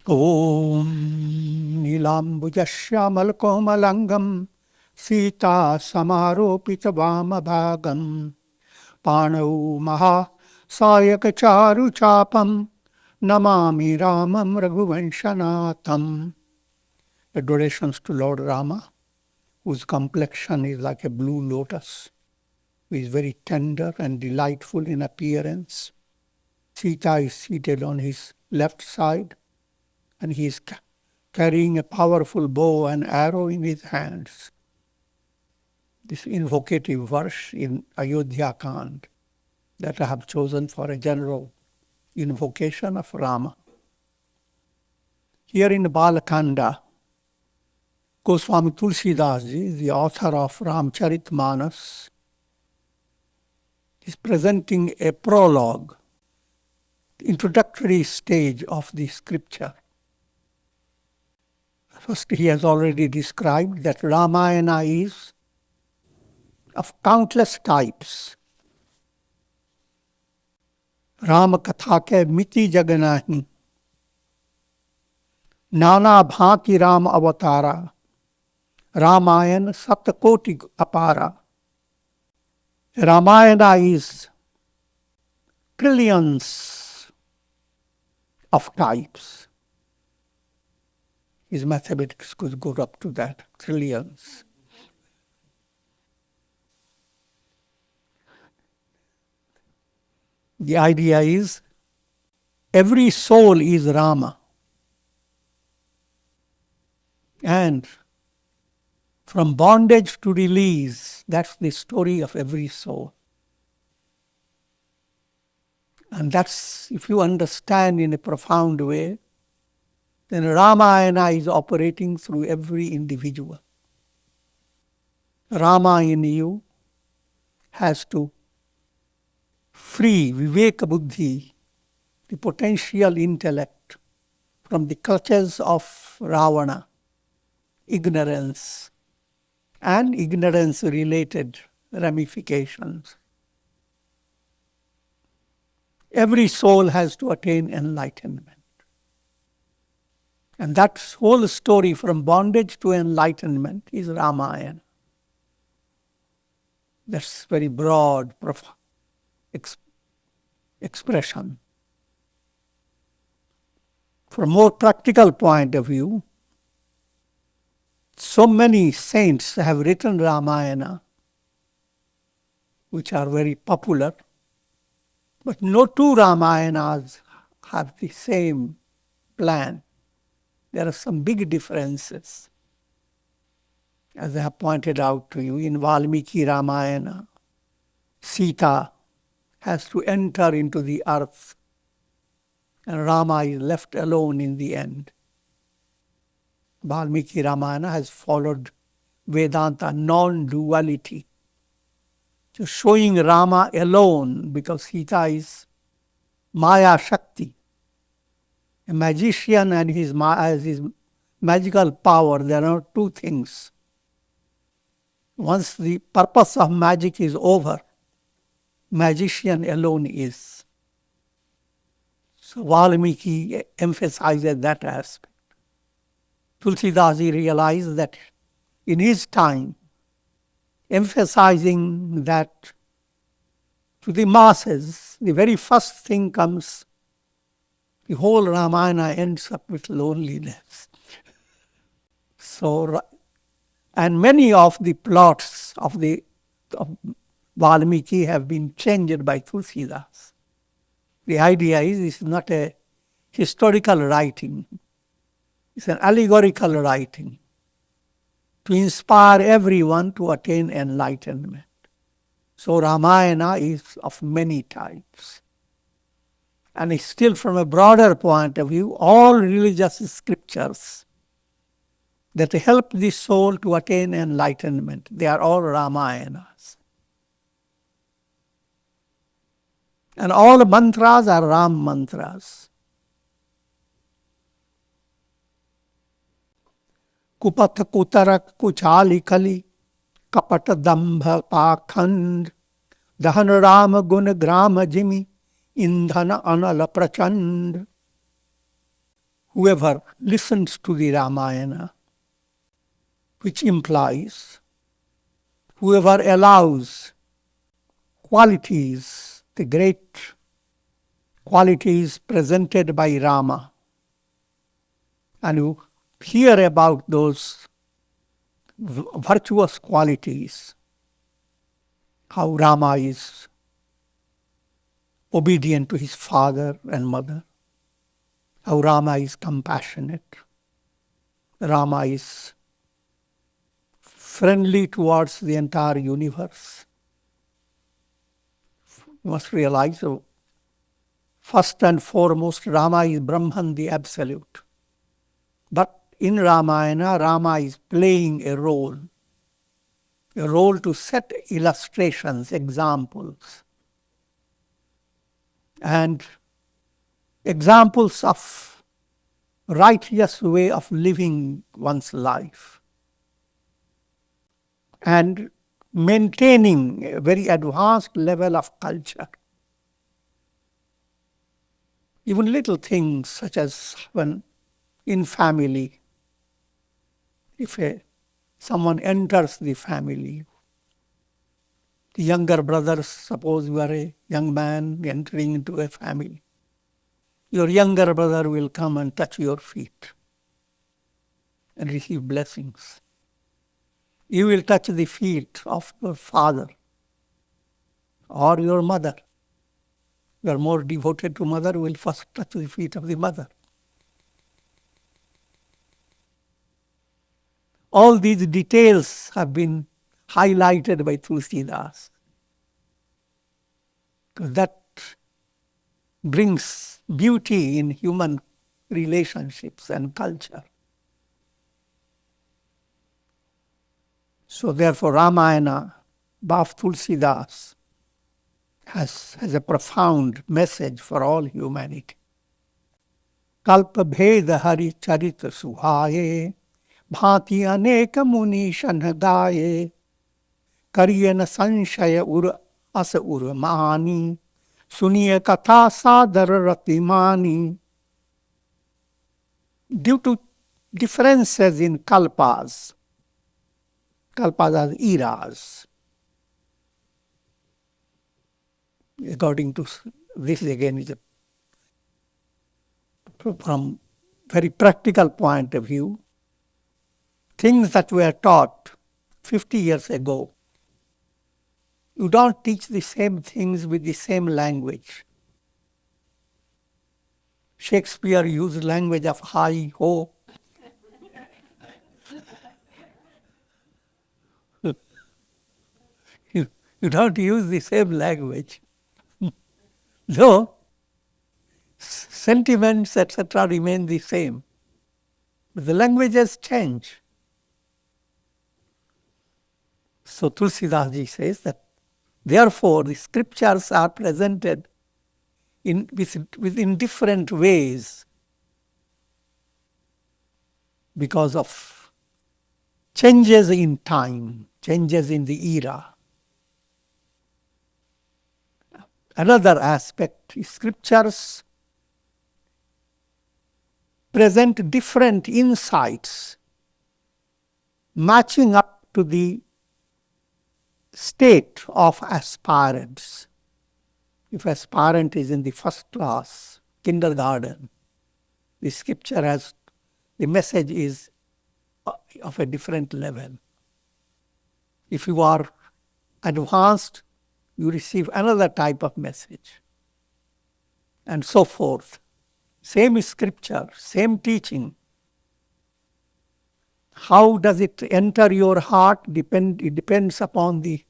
ॐ नीलाम्बुजश्यामलकोमलङ्गं सीतासमारोपितवामभागं पाणौ महासायकचारुचापं नमामि रामं रघुवंशनाथम्. Adorations to Lord Rama, whose complexion is like a blue lotus, who is very tender and delightful in appearance. Sita is seated on his left side, and he is carrying a powerful bow and arrow in his hands. This invocative verse in Ayodhya Kand that I have chosen for a general invocation of Rama. Here in Balakanda, Goswami Tulsidas Ji, the author of Ramcharitmanas, is presenting a prologue, the introductory stage of the scripture. First, he has already described that Ramayana is of countless types. Rama Katha ke miti jaganahi, Nana bhanti Ram avatara, Ramayana satakoti apara. Ramayana is trillions of types. His mathematics could go up to that, trillions. The idea is every soul is Rama. And from bondage to release, that's the story of every soul. And that's, if you understand in a profound way, then Ramayana is operating through every individual. Rama in you has to free Viveka Buddhi, the potential intellect, from the clutches of Ravana, ignorance, and ignorance-related ramifications. Every soul has to attain enlightenment. And that whole story from bondage to enlightenment is Ramayana. That's very broad expression. From a more practical point of view, so many saints have written Ramayana, which are very popular, but no two Ramayanas have the same plan. There are some big differences. As I have pointed out to you, in Valmiki Ramayana, Sita has to enter into the earth, and Rama is left alone in the end. Valmiki Ramayana has followed Vedanta non-duality, just showing Rama alone, because Sita is Maya Shakti. A magician and his magical power, there are two things. Once the purpose of magic is over, magician alone is. So Valmiki emphasizes that aspect. Tulsidas Ji realized that in his time, emphasizing that to the masses, the very first thing comes, the whole Ramayana ends up with loneliness. So, and many of the plots of Valmiki have been changed by Tulsidas. The idea is this is not a historical writing. It's an allegorical writing to inspire everyone to attain enlightenment. So Ramayana is of many types. And it's still from a broader point of view, all religious scriptures that help the soul to attain enlightenment, they are all Ramayanas. And all mantras are Ram mantras. Kupatha Kutarak Kuchali Kali Kapata Dambha Pakhand Dahan Rama Guna Grama Jimi Indhana Anala Prachand. whoever listens to the Ramayana, which implies whoever allows qualities, the great qualities presented by Rama, and you hear about those virtuous qualities, how Rama is obedient to his father and mother, how Rama is compassionate, Rama is friendly towards the entire universe. You must realize, first and foremost, Rama is Brahman, the Absolute. But in Ramayana, Rama is playing a role to set illustrations, examples, and examples of righteous way of living one's life and maintaining a very advanced level of culture. Even little things such as when in family, if someone enters the family, the younger brothers, suppose you are a young man entering into a family, your younger brother will come and touch your feet and receive blessings. You will touch the feet of your father or your mother. You are more devoted to mother, will first touch the feet of the mother. All these details have been highlighted by Tulsidas, because that brings beauty in human relationships and culture. So therefore Ramayana of Tulsidas has a profound message for all humanity. Kalpa bheda hari charita suhaye, bhati aneka muni shanhadaye, kariyana sanshaya ur asa urmani, suniya katha sadar ratimani. Due to differences in kalpas are eras. According to this, again, is from very practical point of view, things that were taught 50 years ago, you don't teach the same things with the same language. Shakespeare used language of hi, ho. You don't use the same language. Though sentiments, etc., remain the same. But the languages change. So Tulsidas ji says that therefore the scriptures are presented in different ways because of changes in time, changes in the era. Another aspect, scriptures present different insights matching up to the state of aspirants. If aspirant is in the first class, kindergarten, the scripture has, the message is of a different level. If you are advanced, you receive another type of message, and so forth. Same scripture, same teaching. How does it enter your heart? It depends upon the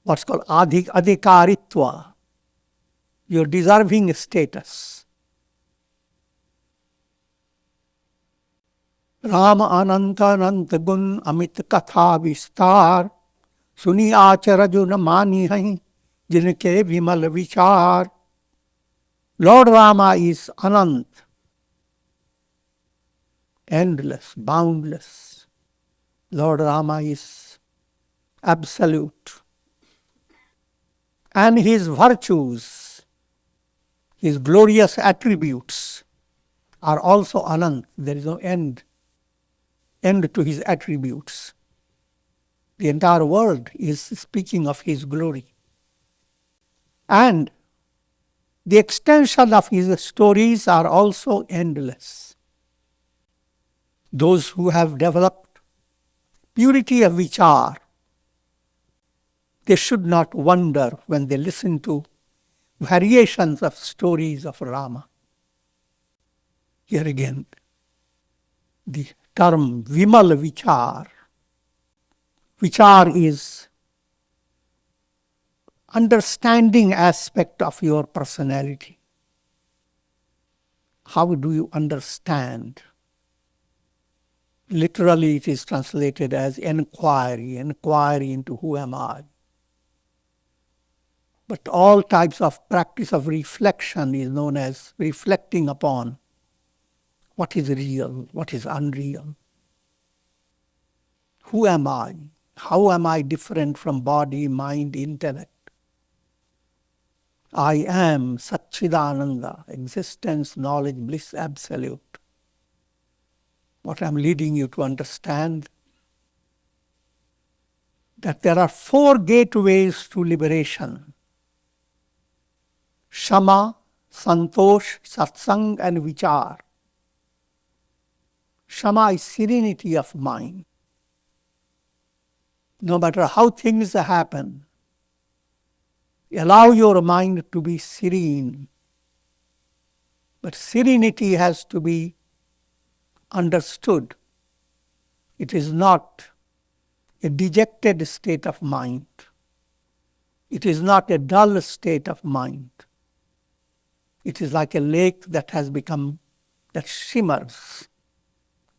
what's called adhikaritva, your deserving status. Rama ananta anant gun amit katha vistar, suni acharajuna mani hai jinke vimal vichar. Lord Rama is Anant, endless, boundless. Lord Rama is absolute. And his virtues, his glorious attributes are also Anant. There is no end to his attributes. The entire world is speaking of his glory. And the extension of his stories are also endless. Those who have developed purity of vichar, they should not wonder when they listen to variations of stories of Rama. Here again, the term Vimal Vichar. Vichar is understanding aspect of your personality. How do you understand? Literally, it is translated as inquiry into who am I. But all types of practice of reflection is known as reflecting upon what is real, what is unreal. Who am I? How am I different from body, mind, intellect? I am Satchidananda, existence, knowledge, bliss, absolute. What I'm leading you to understand, that there are 4 gateways to liberation. Shama, Santosh, Satsang and Vichar. Shama is serenity of mind. No matter how things happen, allow your mind to be serene. But serenity has to be understood. It is not a dejected state of mind. It is not a dull state of mind. It is like a lake that shimmers,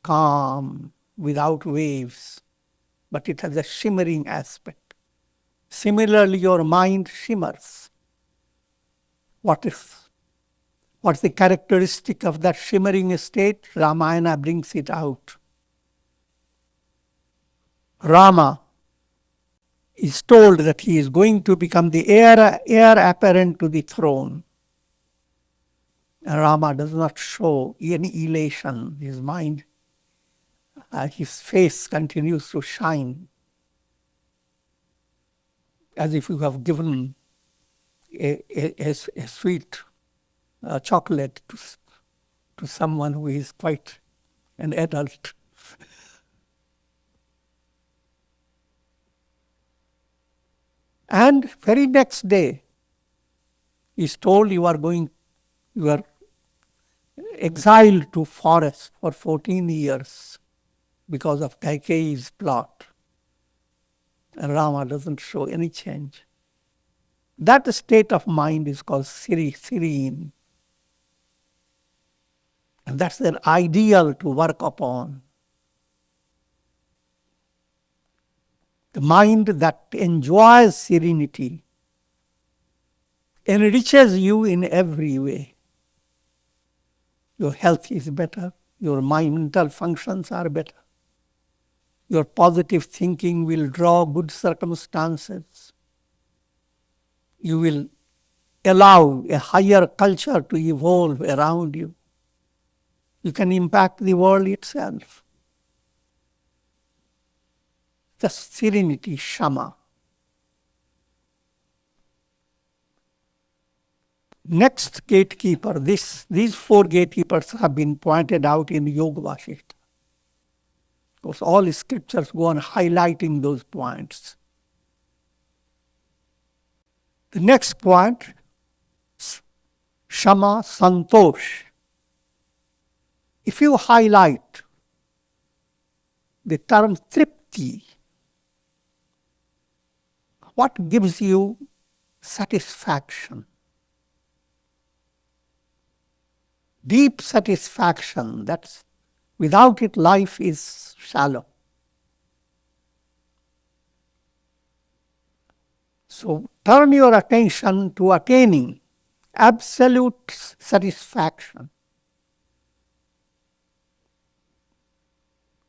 calm, without waves, but it has a shimmering aspect. Similarly, your mind shimmers. What is the characteristic of that shimmering state? Ramayana brings it out. Rama is told that he is going to become the heir apparent to the throne. And Rama does not show any elation. His mind, his face continues to shine, as if you have given a sweet chocolate to someone who is quite an adult. And very next day, he is told you are exiled to forest for 14 years because of Kaikeyi's plot. And Rama doesn't show any change. That state of mind is called serene. And that's an ideal to work upon. The mind that enjoys serenity enriches you in every way. Your health is better, your mental functions are better. Your positive thinking will draw good circumstances. You will allow a higher culture to evolve around you. You can impact the world itself. The serenity, Shama. Next gatekeeper, these 4 gatekeepers have been pointed out in Yoga Vasishta. Of course, all scriptures go on highlighting those points. The next point, Shama, Santosh. If you highlight the term Tripti, what gives you satisfaction? Deep satisfaction, that's without it life is shallow. So turn your attention to attaining absolute satisfaction.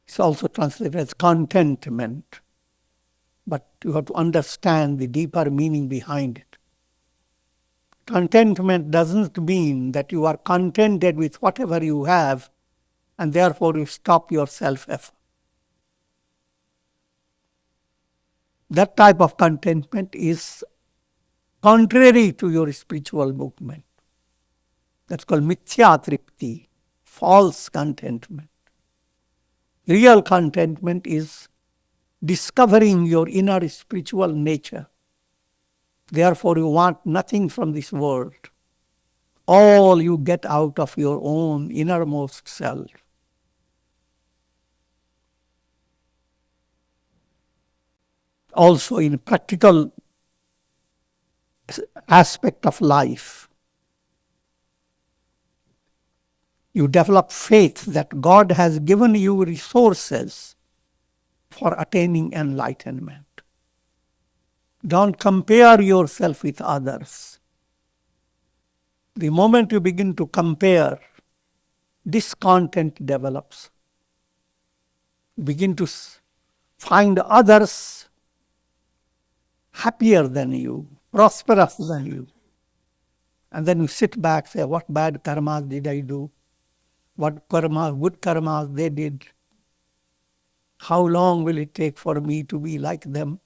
It's also translated as contentment, but you have to understand the deeper meaning behind it. Contentment doesn't mean that you are contented with whatever you have and therefore you stop your self-effort. That type of contentment is contrary to your spiritual movement. That's called mithya tripti, false contentment. Real contentment is discovering your inner spiritual nature. Therefore, you want nothing from this world. All you get out of your own innermost self. Also, in practical aspect of life, you develop faith that God has given you resources for attaining enlightenment. Don't compare yourself with others. The moment you begin to compare, discontent develops. You begin to find others happier than you, prosperous than you. And then you sit back, say, what bad karmas did I do? What karmas, good karmas they did? How long will it take for me to be like them?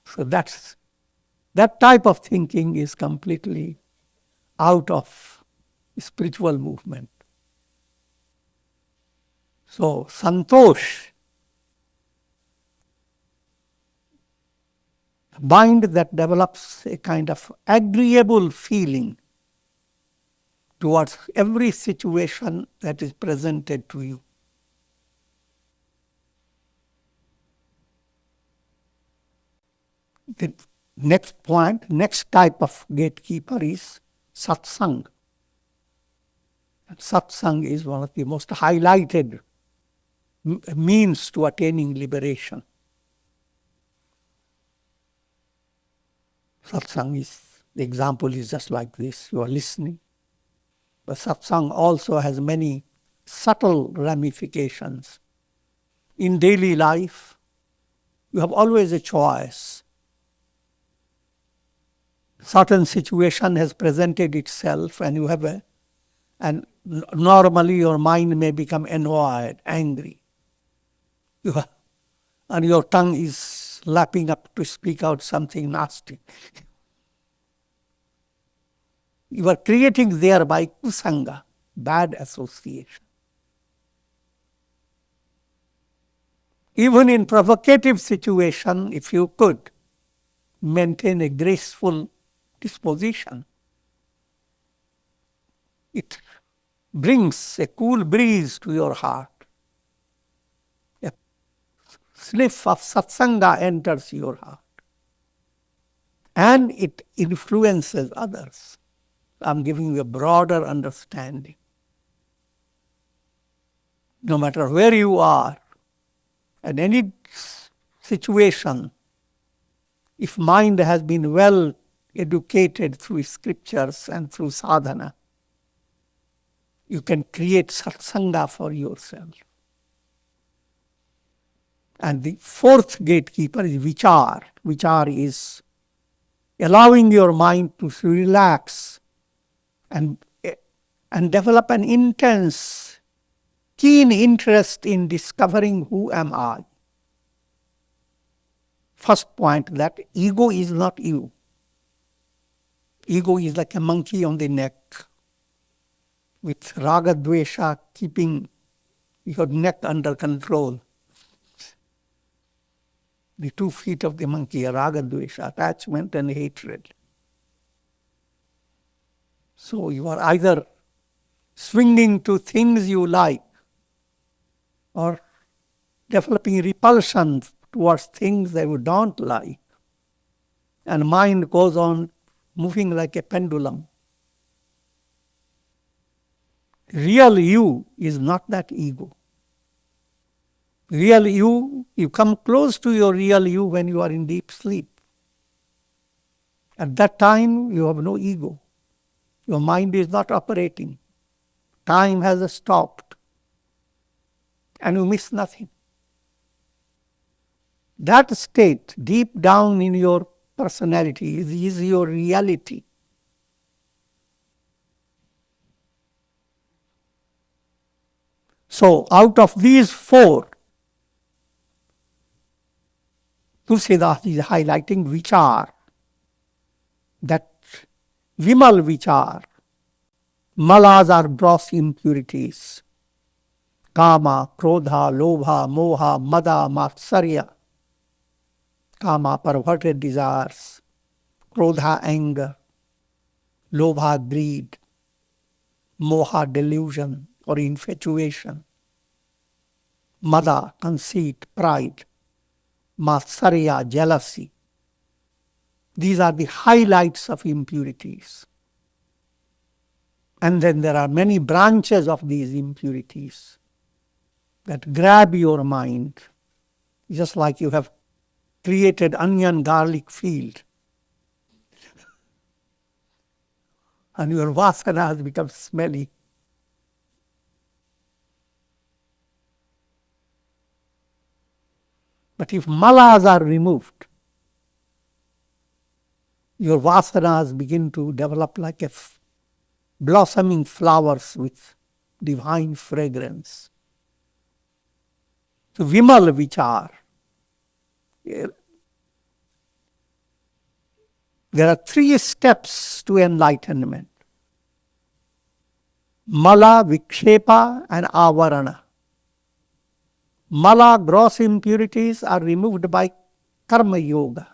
So that type of thinking is completely out of spiritual movement. So santosh, mind that develops a kind of agreeable feeling towards every situation that is presented to you. The next point, next type of gatekeeper is satsang. And satsang is one of the most highlighted means to attaining liberation. Satsang is, the example is just like this, you are listening. But satsang also has many subtle ramifications. In daily life, you have always a choice. Certain situation has presented itself and you have and normally your mind may become annoyed, angry. And your tongue is lapping up to speak out something nasty. You are creating thereby kusanga, bad association. Even in provocative situation, if you could maintain a graceful disposition, it brings a cool breeze to your heart. A sniff of satsanga enters your heart. And it influences others. I'm giving you a broader understanding. No matter where you are, in any situation, if mind has been well educated through scriptures and through sadhana, you can create satsanga for yourself. And the fourth gatekeeper is vichar. Vichar is allowing your mind to relax and develop an intense, keen interest in discovering who am I. First point, that ego is not you. Ego is like a monkey on the neck with raga dvesha keeping your neck under control. The 2 feet of the monkey, raga dvesha, attachment and hatred. So you are either swinging to things you like or developing repulsion towards things that you don't like. And mind goes on moving like a pendulum. Real you is not that ego. Real you come close to your real you when you are in deep sleep. At that time, you have no ego. Your mind is not operating. Time has stopped. And you miss nothing. That state, deep down in your personality, is your reality. So out of these four, Tulsidas is highlighting vichar, that vimal vichar. Malas are gross impurities. Kama, krodha, lobha, moha, mada, matsarya. Kama, perverted desires. Krodha, anger. Lobha, greed. Moha, delusion or infatuation. Mada, conceit, pride. Matsarya, jealousy. These are the highlights of impurities. And then there are many branches of these impurities that grab your mind, just like you have created onion garlic field. And your vasana has become smelly. But if malas are removed, your vasanas begin to develop like blossoming flowers with divine fragrance. So vimal vichar. There are 3 steps to enlightenment. Mala, vikshepa and avarana. Mala, gross impurities, are removed by karma yoga.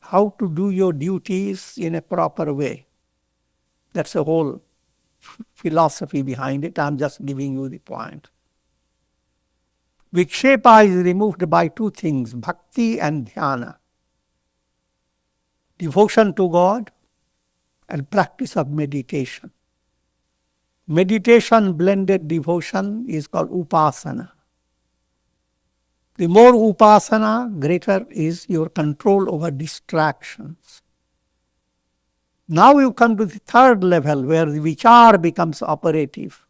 How to do your duties in a proper way. That's the whole philosophy behind it. I'm just giving you the point. Vikshepa is removed by 2 things, bhakti and dhyana. Devotion to God and practice of meditation. Meditation blended devotion is called upasana. The more upasana, greater is your control over distractions. Now you come to the 3rd level where the vichar becomes operative.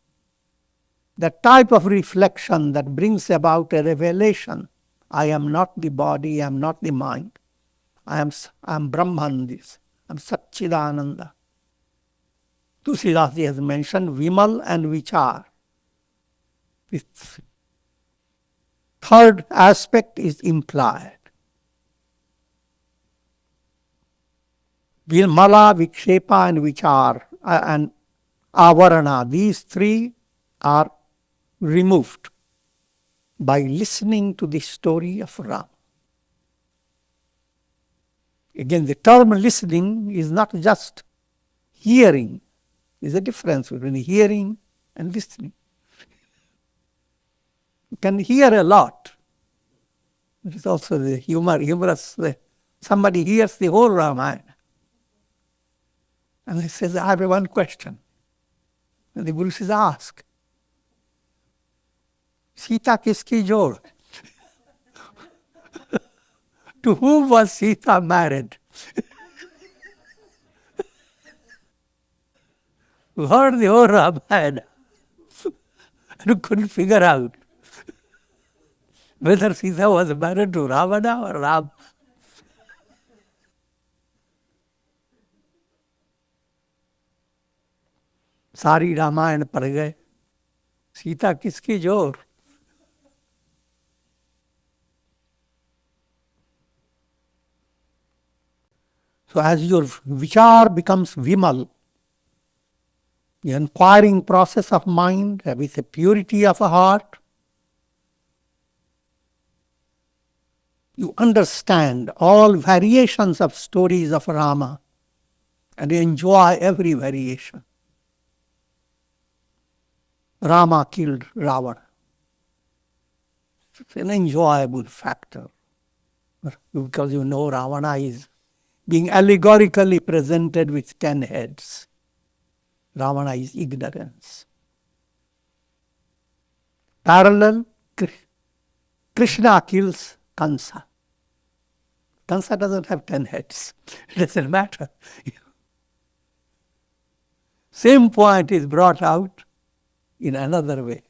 That type of reflection that brings about a revelation. I am not the body, I am not the mind. I am Brahman, this. I am Satchidananda. Tulsidas has mentioned Vimal and Vichar. The 3rd aspect is implied. Mala, Vikshepa and Vichar and Avarana, these 3 are removed by listening to the story of Ram. Again, the term listening is not just hearing. There's a difference between hearing and listening. You can hear a lot. It is also the humorous. Somebody hears the whole Ramayana. And he says, I have one question. And the Guru says, ask. Sita kiski jod? To whom was Sita married? You heard the whole Ramayana and couldn't figure out whether Sita was married to Ravana or Ram. सारी रामायण पढ़ गए, सीता किसकी जोर? So as your vichar becomes vimal, the inquiring process of mind with a purity of a heart, you understand all variations of stories of Rama and enjoy every variation. Rama killed Ravana. It's an enjoyable factor because you know Ravana is being allegorically presented with 10 heads. Ravana is ignorance. Parallel, Krishna kills Kansa. Kansa doesn't have 10 heads. It doesn't matter. Same point is brought out in another way.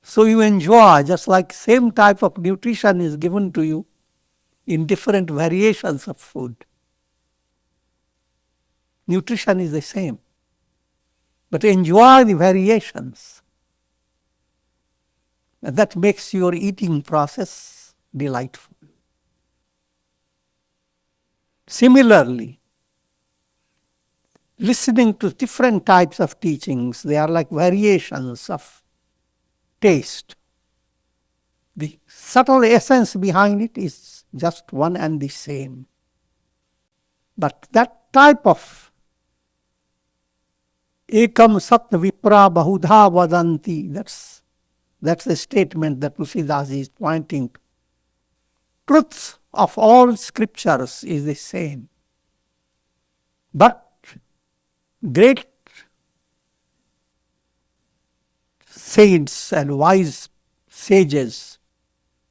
So you enjoy, just like same type of nutrition is given to you in different variations of food. Nutrition is the same. But enjoy the variations. And that makes your eating process delightful. Similarly, listening to different types of teachings, they are like variations of taste. The subtle essence behind it is just one and the same. But that type of ekam sat vipra bahudha vadanti, that's the statement that Tulsidas is pointing to. Truth of all scriptures is the same. But great saints and wise sages,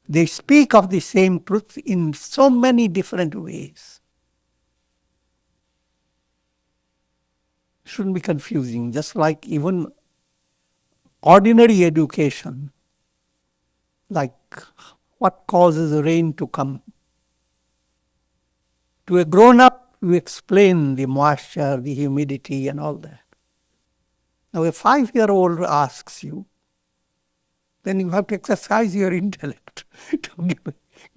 they speak of the same truth in so many different ways. Shouldn't be confusing, just like even ordinary education, like what causes rain to come. To a grown-up, you explain the moisture, the humidity and all that. Now a 5-year-old asks you, then you have to exercise your intellect to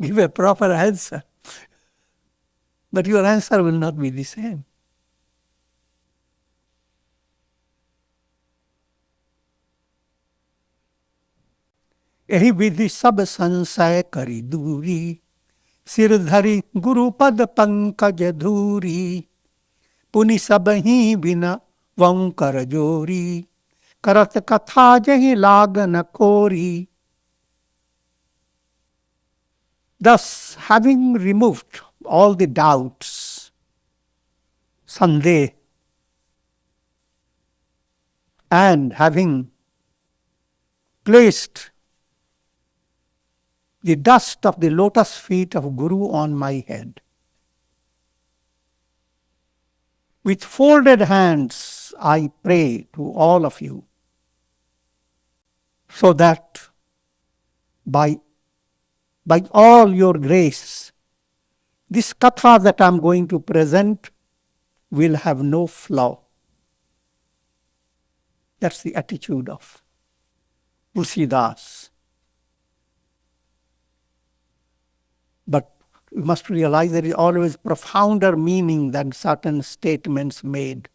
give a proper answer. But your answer will not be the same. यही विधि सब संशय करी दूरी, सिर धरी गुरु पद पंकज धूरी, पुनि सब ही बिना वं कर जोरी, करत कथा जहि लाग न कोरी. Thus, having removed all the doubts, sandeh, and having placed the dust of the lotus feet of Guru on my head, with folded hands I pray to all of you, so that by all your grace, this katha that I am going to present will have no flaw. That's the attitude of Tulsidas. But we must realize there is always profounder meaning than certain statements made.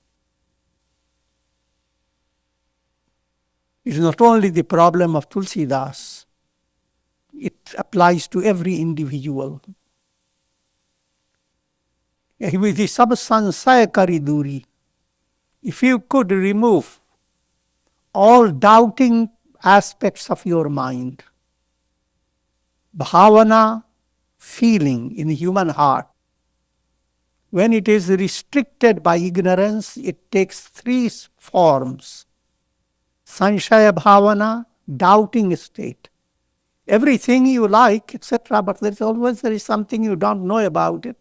It is not only the problem of Tulsidas, it applies to every individual. If you could remove all doubting aspects of your mind, bhavana, feeling in the human heart, when it is restricted by ignorance, it takes 3 forms. Sanshaya bhavana, doubting state. Everything you like, etc., but there is something you don't know about it.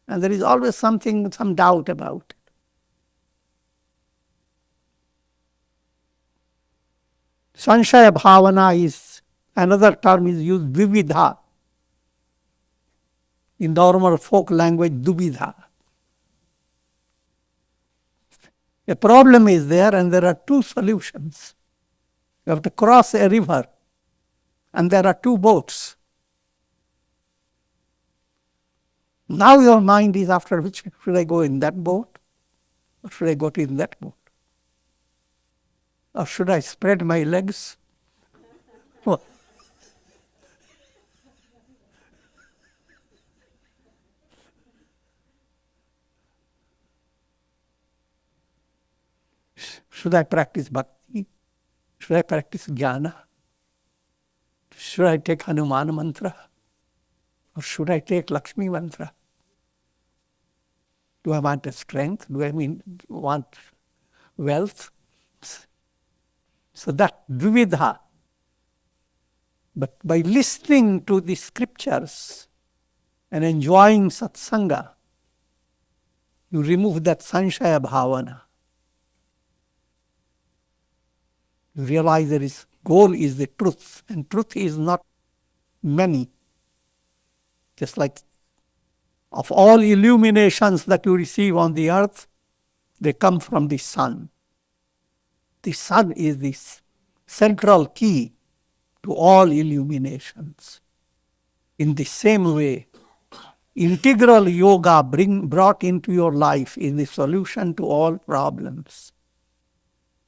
And there is always some doubt about it. Sanshaya bhavana is, another term is used, vividha. In normal folk language, dubidha. A problem is there and there are 2 solutions. You have to cross a river and there are 2 boats. Now your mind is after which should I go, in that boat or should I go in that boat? Or should I spread my legs? Should I practice bhakti? Should I practice jnana? Should I take Hanuman mantra? Or should I take Lakshmi mantra? Do I want a strength? Do I want wealth? So that dvividha. But by listening to the scriptures and enjoying satsanga, you remove that sanshaya bhavana. You realize goal is the truth, and truth is not many. Just like of all illuminations that you receive on the earth, they come from the sun. The sun is the central key to all illuminations. In the same way, integral yoga brought into your life is the solution to all problems.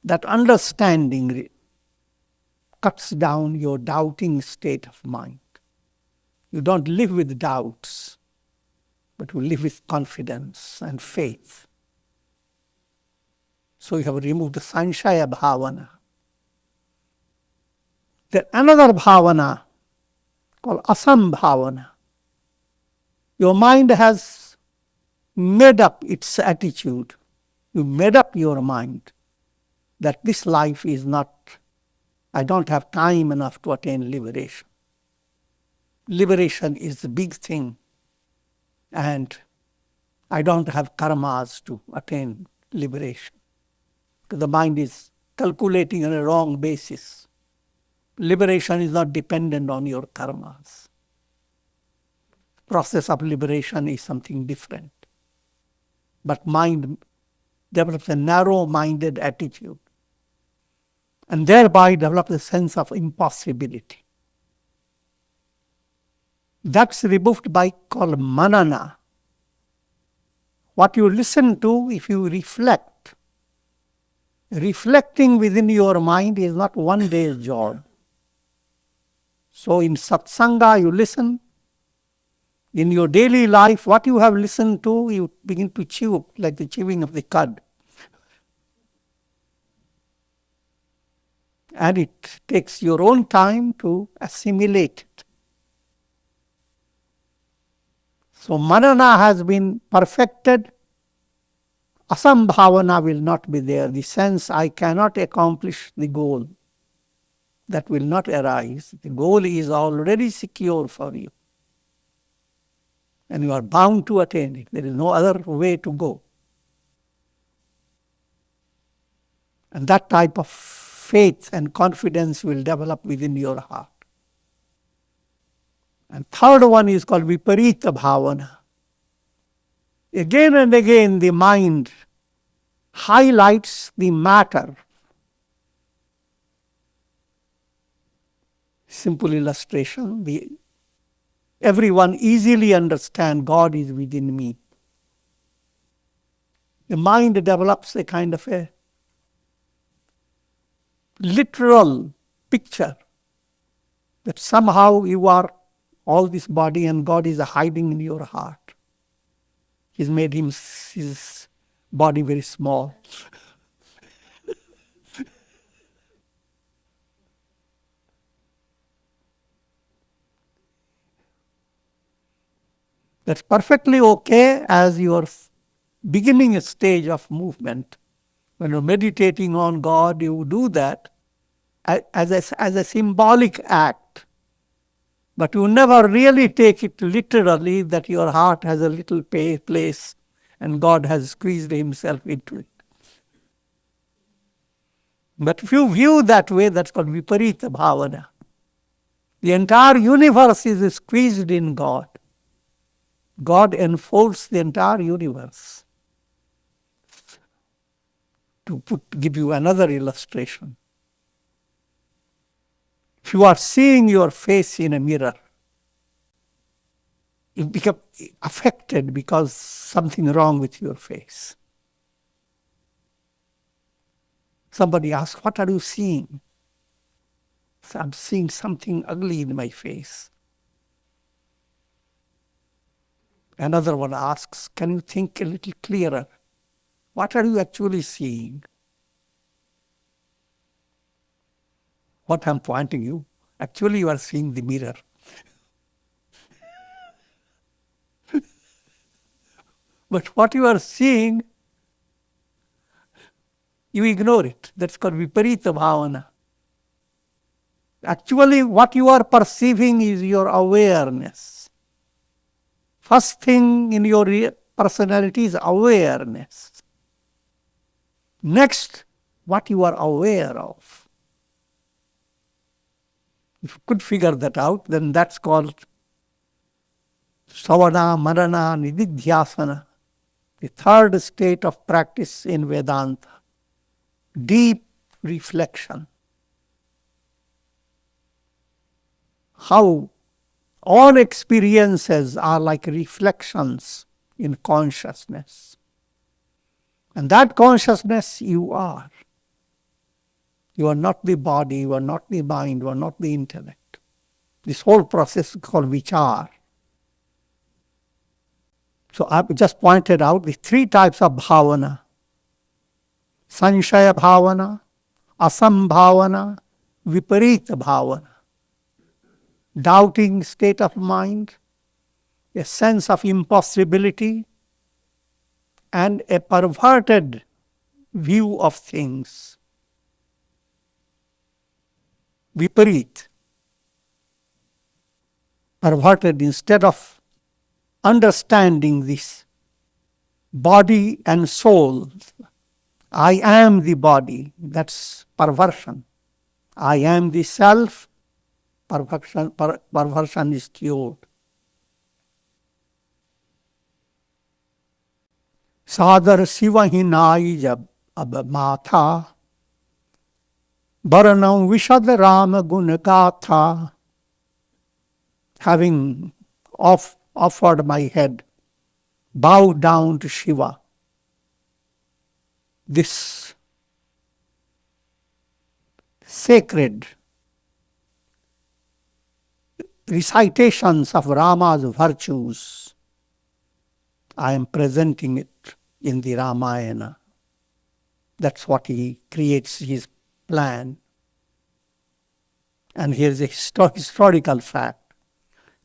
That understanding cuts down your doubting state of mind. You don't live with doubts, but you live with confidence and faith. So you have removed the Sanshaya Bhavana. Then another bhavana called Asambhavana. Your mind has made up its attitude. You made up your mind that this life is not, I don't have time enough to attain liberation. Liberation is the big thing, and I don't have karmas to attain liberation. Because the mind is calculating on a wrong basis. Liberation is not dependent on your karmas. Process of liberation is something different. But mind develops a narrow-minded attitude, and thereby develops a sense of impossibility. That's removed by called manana. What you listen to, if you reflect, reflecting within your mind is not one day's job. So in satsanga you listen. In your daily life, what you have listened to, you begin to chew like the chewing of the cud. And it takes your own time to assimilate it. So manana has been perfected. Asambhavana will not be there. The sense I cannot accomplish the goal, that will not arise. The goal is already secure for you. And you are bound to attain it. There is no other way to go. And that type of faith and confidence will develop within your heart. And third one is called Viparita Bhavana. Again and again the mind highlights the matter. Simple illustration. Everyone easily understands God is within me. The mind develops a kind of a literal picture that somehow you are all this body and God is hiding in your heart. He's made his body very small. That's perfectly okay as your beginning stage of movement. When you're meditating on God, you do that as a symbolic act. But you never really take it literally that your heart has a little place and God has squeezed himself into it. But if you view that way, that's called Viparita Bhavana. The entire universe is squeezed in God. God enfolds the entire universe. To give you another illustration. If you are seeing your face in a mirror, you become affected because something wrong with your face. Somebody asks, what are you seeing? So I'm seeing something ugly in my face. Another one asks, can you think a little clearer? What are you actually seeing? What I'm pointing you, actually you are seeing the mirror. But what you are seeing, you ignore it. That's called Viparita Bhavana. Actually, what you are perceiving is your awareness. First thing in your personality is awareness. Next, what you are aware of. If you could figure that out, then that's called Savana, Manana, Nididhyasana, the third state of practice in Vedanta. Deep reflection. how all experiences are like reflections in consciousness. And that consciousness you are. You are not the body, you are not the mind, you are not the intellect. This whole process is called vichar. So I just pointed out the three types of bhavana. Sanshaya bhavana, asambhavana, viparita bhavana. Doubting state of mind, a sense of impossibility, and a perverted view of things. Viparit. Perverted, instead of understanding this body and soul. I am the body, that's perversion. I am the self, perversion is cured. सादर शिव ही नाई जब अब माथा, बरनौ विशद राम गुण गाथा. Having offered my head, bowed down to Shiva. This sacred recitations of Rama's virtues, I am presenting it in the Ramayana. That's what he creates his plan. And here's a historical fact.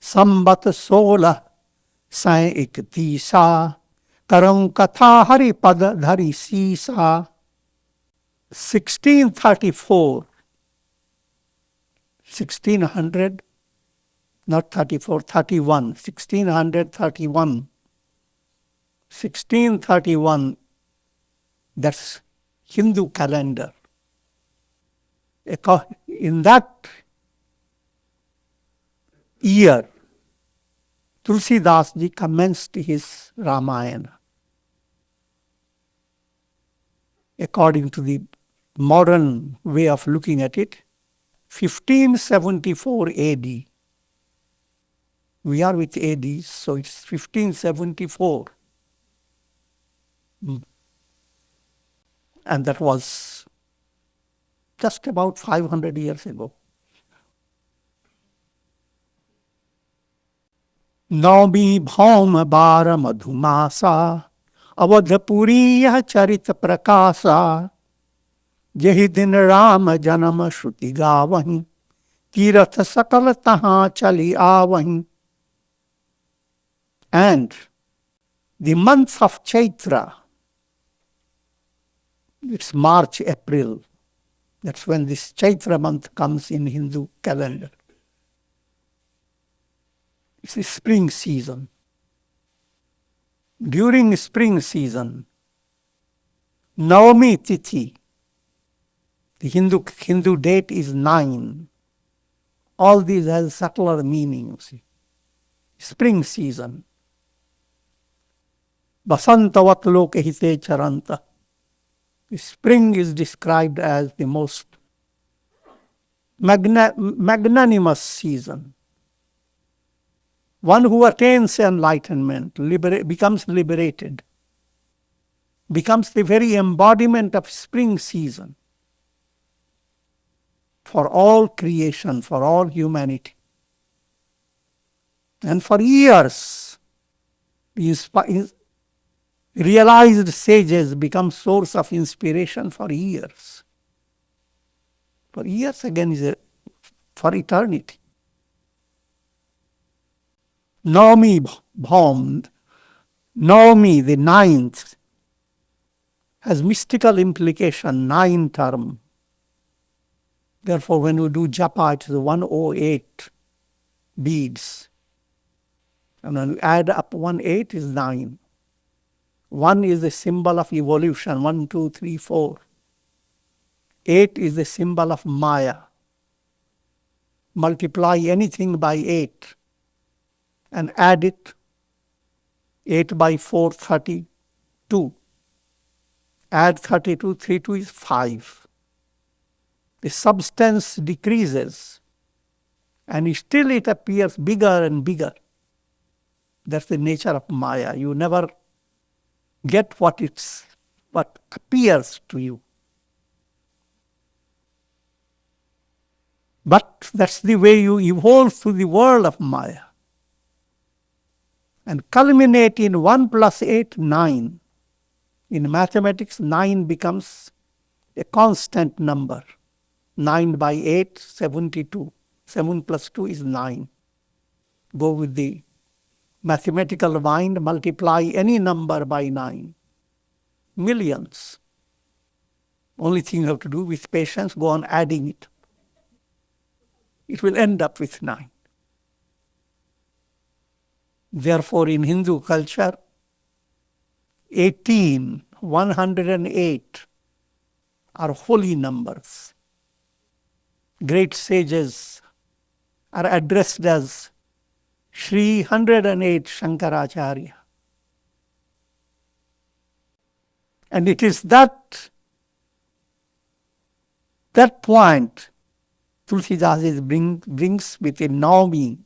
Sambat 1631 Karau Katha Hari Pad Dhari Sisa. 1634, 1600, not 34, 31, 1631. 1631, that's Hindu calendar. In that year, Tulsidas ji commenced his Ramayana. According to the modern way of looking at it, 1574 AD. We are with AD, so it's 1574. And that was just about 500 years ago. Naumi bhaum bara madhumasa, avadhapuri yah charit prakasa. Jehi din Ram janam shruti gavahi, tirath sakal taha chali avahi. And the month of Chaitra, it's March, April. That's when this Chaitra month comes in Hindu calendar. It's the spring season. During spring season, Navami Tithi, the Hindu date is 9. All these have subtler meanings. Spring season. Basantavat loke hite charanta. Spring is described as the most magnanimous season. One who attains enlightenment, becomes liberated, becomes the very embodiment of spring season for all creation, for all humanity. And for years, realized sages become source of inspiration for years. For years again is for eternity. Navami Bhaum, Navami, the ninth, has mystical implication, 9 term. Therefore, when we do japa, it is 108 beads. And when we add up 1/8 is 9. 1 is the symbol of evolution, 1, 2, 3, 4. 8 is the symbol of Maya. Multiply anything by 8 and add it. 8 by 4, 32. Add 32, 32 is 5. The substance decreases And still it appears bigger and bigger. That's the nature of Maya. You never get what appears to you. But that's the way you evolve through the world of Maya. And culminate in 1 plus 8, 9. In mathematics, 9 becomes a constant number. 9 by 8, 72. 7 plus 2 is 9. Go with the mathematical mind, multiply any number by 9. Millions. Only thing you have to do with patience, go on adding it. It will end up with 9. Therefore, in Hindu culture, 18, 108 are holy numbers. Great sages are addressed as Shri 108 Shankaracharya. And it is that point Tulsidas brings with a Navami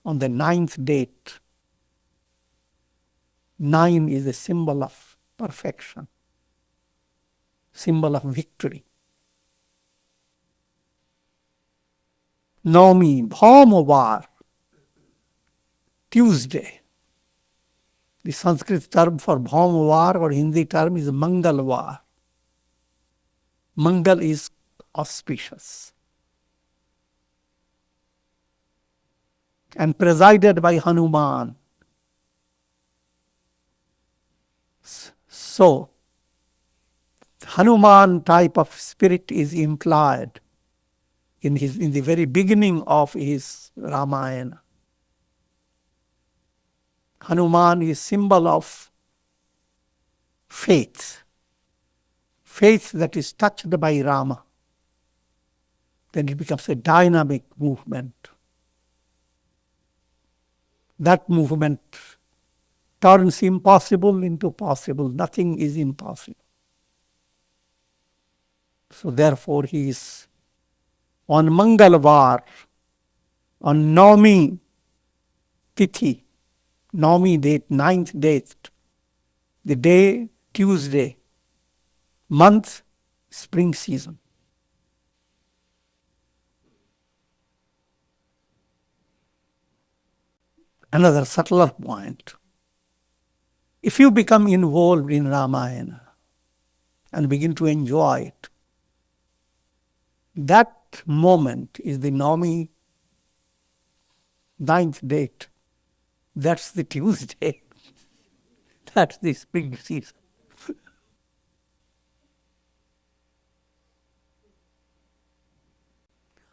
on the 9th date. 9 is a symbol of perfection, symbol of victory. Navami, Bhaumavar, Tuesday. The Sanskrit term for Bhaumavar or Hindi term is Mangalvar. Mangal is auspicious. And presided by Hanuman. So, Hanuman type of spirit is implied in the very beginning of his Ramayana. Hanuman is symbol of faith. Faith that is touched by Rama. Then it becomes a dynamic movement. That movement turns impossible into possible. Nothing is impossible. So therefore he is on Mangalvar, on Navami Tithi, Navami date, 9th date, the day Tuesday, month spring season. Another subtler point. If you become involved in Ramayana and begin to enjoy it, that moment is the Navami 9th date. That's the Tuesday. That's the spring season.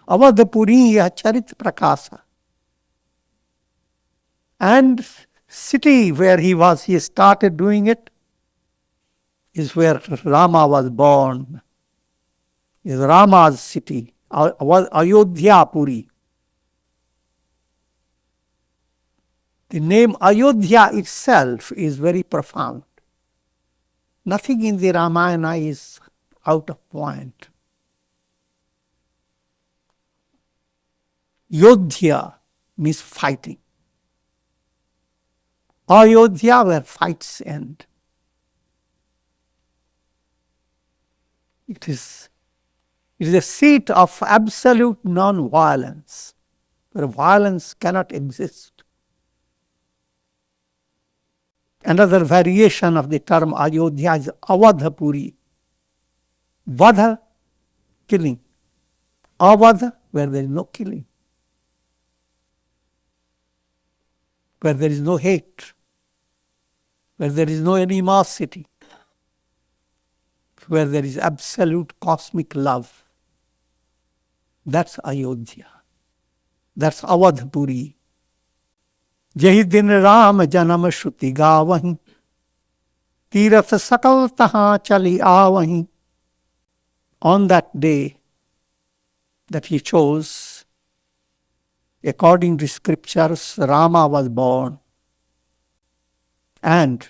Avadhapuri Charit Prakasa. And city where he started doing it is where Rama was born. Is Rama's city, Ayodhya Puri. The name Ayodhya itself is very profound. Nothing in the Ramayana is out of point. Yodhya means fighting. Ayodhya, where fights end. It is a seat of absolute non-violence, where violence cannot exist. Another variation of the term Ayodhya is Avadhapuri. Vadha, killing. Avadha, where there is no killing. Where there is no hate. Where there is no animosity. Where there is absolute cosmic love. That's Ayodhya. That's Avadhapuri. Jahi din Ram janam shruti gawahi, tirath sakal taha chali awahi. On that day that he chose, according to scriptures, Rama was born. And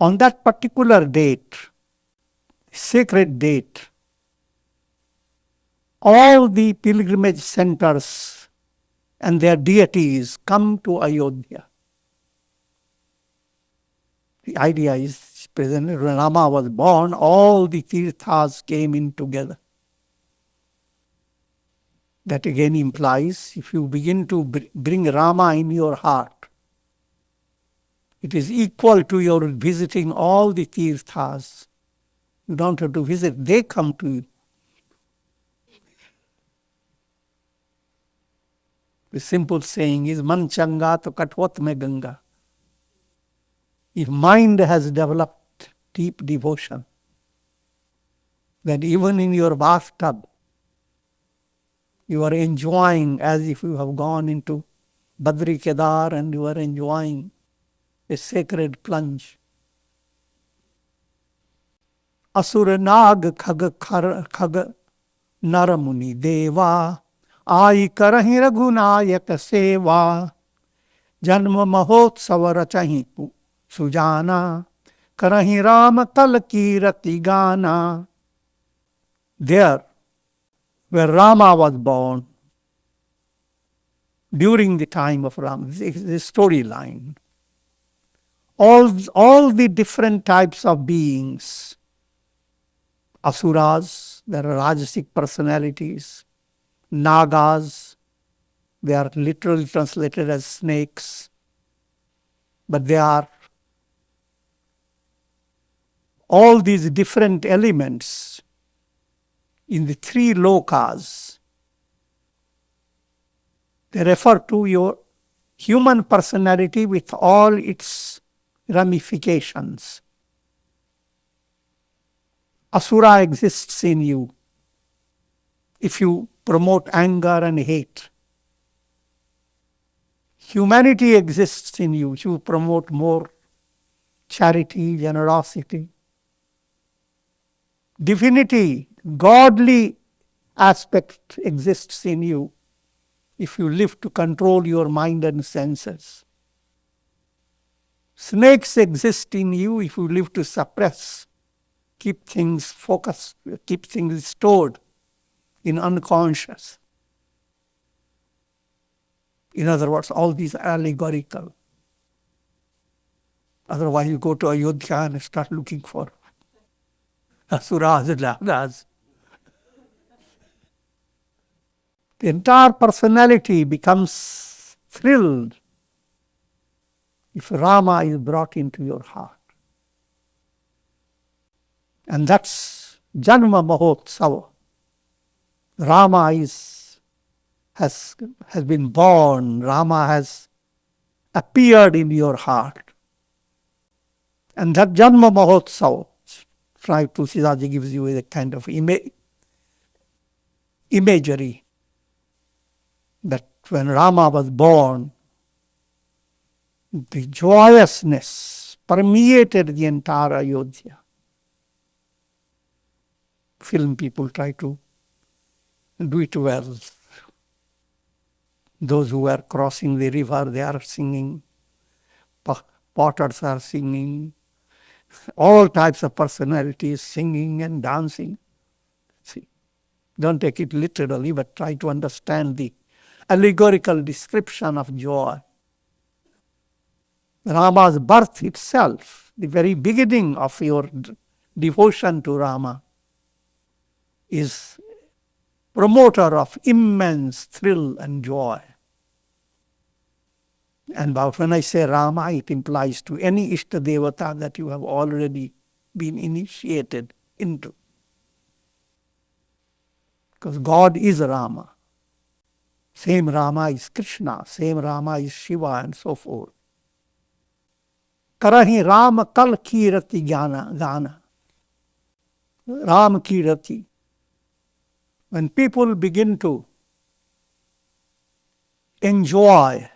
on that particular date, sacred date, all the pilgrimage centers and their deities come to Ayodhya. The idea is, when Rama was born, all the tirthas came in together. That again implies, if you begin to bring Rama in your heart, it is equal to your visiting all the tirthas. You don't have to visit, they come to you. The simple saying is, Man changa to katwat mein Ganga. If mind has developed deep devotion, then even in your bathtub, you are enjoying as if you have gone into Badri Kedar and you are enjoying a sacred plunge. Asura nag khag naramuni deva आई करहि रघुनायक सेवा जन्म महोत्सव रचहि सुजाना करहि राम कल कीरति गाना. There, where Rama was born, during the time of Rama, the storyline, all the different types of beings, asuras, there are rajasic personalities, nagas, they are literally translated as snakes, but they are all these different elements in the three lokas. They refer to your human personality with all its ramifications. Asura exists in you if you promote anger and hate. Humanity exists in you if you promote more charity, generosity. Divinity, godly aspect exists in you if you live to control your mind and senses. Snakes exist in you if you live to suppress, keep things focused, keep things stored in unconscious. In other words, all these are allegorical. Otherwise, you go to Ayodhya and start looking for asuras and nagas. The entire personality becomes thrilled if Rama is brought into your heart. And that's Janma Mahotsava. Rama has been born. Rama has appeared in your heart. And that Janma Mahotsava, Fray Tulsidaji gives you a kind of imagery that when Rama was born, the joyousness permeated the entire Ayodhya. Film people try to do it well. Those who are crossing the river, they are singing. Potters are singing. All types of personalities singing and dancing. See, don't take it literally, but try to understand the allegorical description of joy. Rama's birth itself, the very beginning of your devotion to Rama, is promoter of immense thrill and joy. And when I say Rama, it implies to any Ishta Devata that you have already been initiated into. Because God is Rama. Same Rama is Krishna, same Rama is Shiva, and so forth. Karahi Ram kal kirati gana. Ram kirati. When people begin to enjoy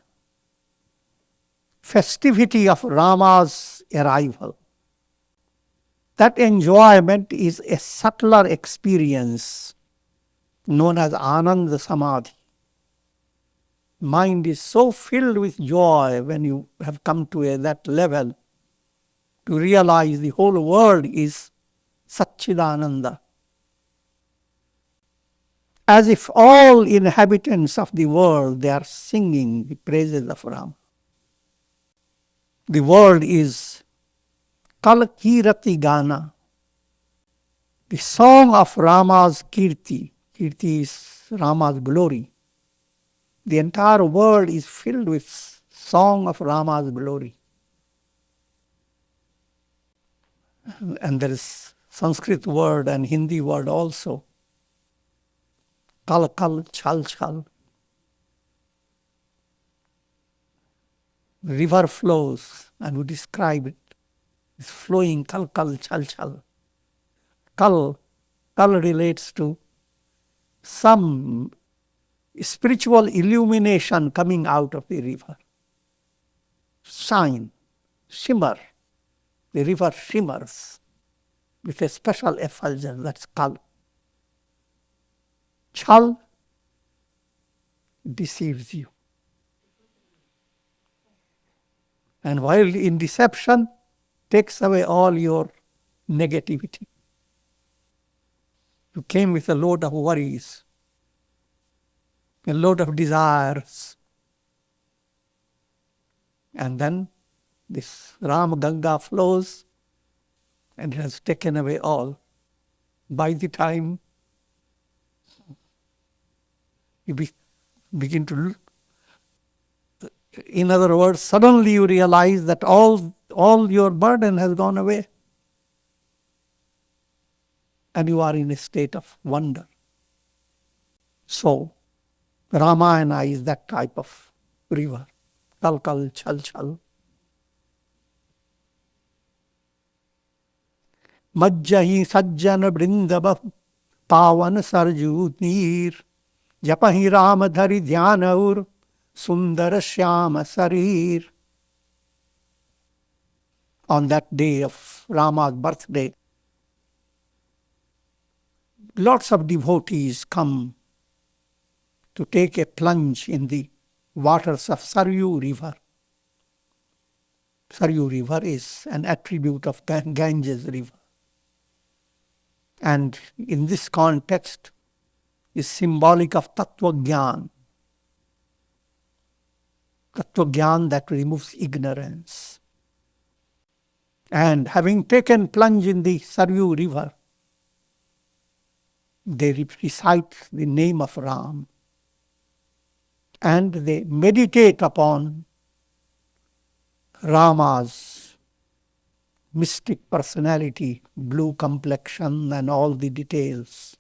festivity of Rama's arrival, that enjoyment is a subtler experience known as Ananda Samadhi. Mind is so filled with joy when you have come to that level to realize the whole world is Satchidananda. as if all inhabitants of the world, they are singing the praises of Rama. The world is Kal Kirati Gana, the song of Rama's Kirti. Kirti is Rama's glory. The entire world is filled with song of Rama's glory. And there is Sanskrit word and Hindi word also. Kal kal chal chal. River flows, and we describe it. It's flowing kal kal chal chal. Kal relates to some spiritual illumination coming out of the river. Shine, shimmer. The river shimmers with a special effulgence. That's kal. Chal deceives you. And while in deception, takes away all your negativity. You came with a load of worries, a load of desires. And then this Ram Ganga flows and it has taken away all. By the time you begin to look, in other words, suddenly you realize that all your burden has gone away. And you are in a state of wonder. So, Ramayana is that type of river. Kal kal chal chal. Majjahi sajjana brindaba pavan sarju neer. Japahi ram dhari dhyanaur sundara shyama sarir. On that day of Rama's birthday, lots of devotees come to take a plunge in the waters of Saryu River. Saryu River is an attribute of Ganges River. And in this context is symbolic of Tattva Gyan. Tattva Gyan that removes ignorance. And having taken plunge in the Saryu River, they recite the name of Ram. And they meditate upon Rama's mystic personality, blue complexion, and all the details.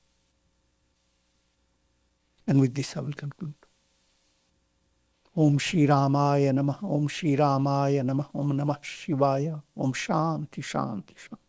And with this I will conclude. Om Shri Ramaya Namah, Om Shri Ramaya Namah, Om Namah Shivaya, Om Shanti Shanti Shanti.